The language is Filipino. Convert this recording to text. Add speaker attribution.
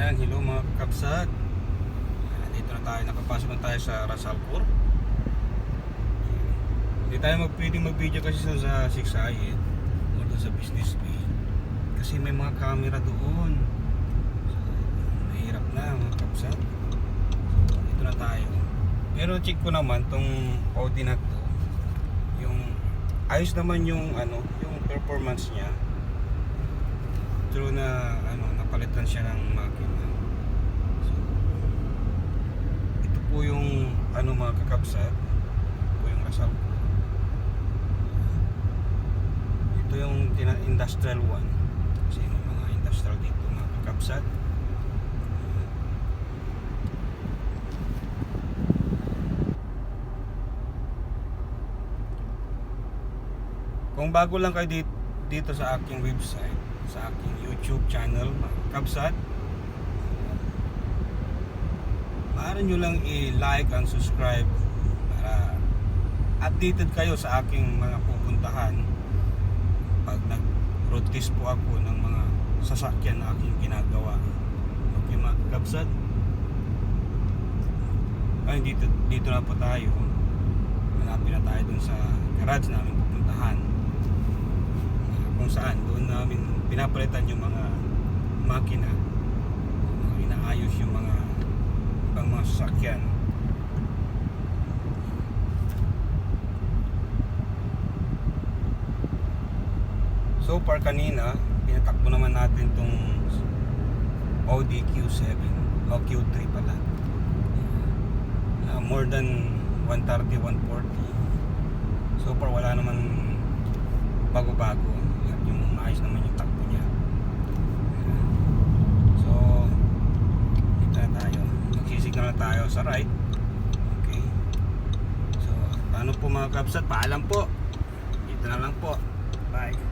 Speaker 1: Ayan, hello mga kapsat. Dito na tayo, nakapasok na tayo sa Rasalpur. Hindi tayo pwedeng mag-video kasi sa Siksayet o doon sa business bay kasi may mga camera doon. So, mahirap na mga kapsat. So, dito na tayo. Pero check ko naman tong Audi na to. Yung ayos naman yung yung performance niya. True na napalitan siya ng makina. So, ito po yung mga kakapsat. Ito po yung Rasalpur. Ito yung industrial one. Kasi may mga industrial dito mga kakapsat. Kung bago lang kayo dito sa aking website, sa aking YouTube channel mga kabsat, maaari nyo lang i-like and subscribe para updated kayo sa aking mga pupuntahan pag nag-road test po ako ng mga sasakyan na aking ginagawa. Okay mga kabsat, ay dito na po tayo. Hanapin na tayo dun sa garage namin pupuntahan, kung saan doon namin pinapalitan yung mga makina, inaayos yung mga ibang mga sasakyan. So far kanina pinatakbo naman natin tong Audi Q7 o Q3 pala, more than 130, 140. So far wala naman bago-bago. Yung ayos naman yung takbo niya. So dito na tayo, magsisignal na tayo sa right. Okay. So paano po mga kapsat, paalam po. Dito na lang po. Bye.